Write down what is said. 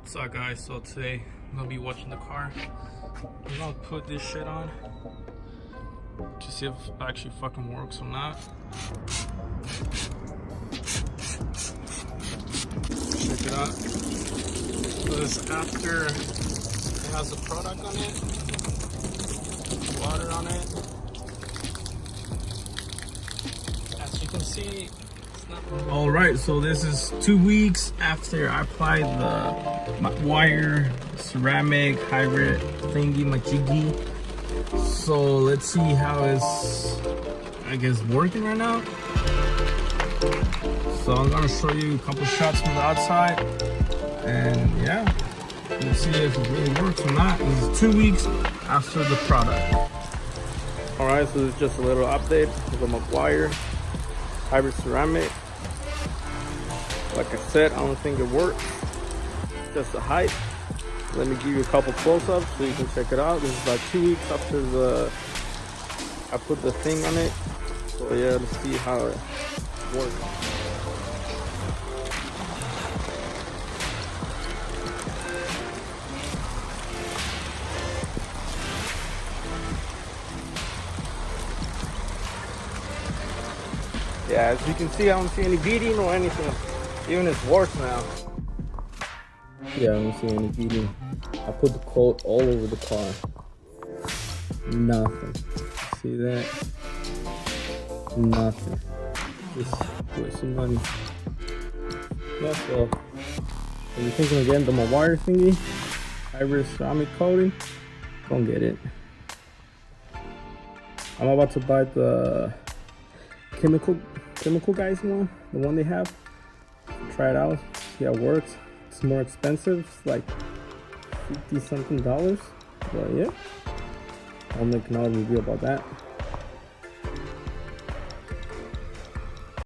What's up, guys? So today I'm gonna be watching the car. I'm gonna put this shit on to see if it actually fucking works or not. Check it out. This after it has a product on it, water on it. As you can see, all right, so this is 2 weeks after I applied the Meguiars ceramic hybrid thingy, my jiggy. So let's see how it's, I guess, working right now. So I'm gonna show you a couple shots from the outside, and yeah, let's see if it really works or not. This is 2 weeks after the product. All right, so this is just a little update of the Meguiars hybrid ceramic. Like I said, I don't think it works. It's just the height. Let me give you a couple close-ups so you can check it out. This is about 2 weeks after I put the thing on it. So yeah, let's see how it works. Yeah, as you can see, I don't see any beading or anything. Even it's worse now. Yeah, I don't see any beading. I put the coat all over the car. Nothing. See that? Nothing. Just put some money. That's all. If you're thinking of getting the Meguiars thingy, hybrid ceramic coating, don't get it. I'm about to buy the chemical guys one, the one they have. Try it out, see how it works. It's more expensive, it's like $50 something, but yeah, I'll make another review about that.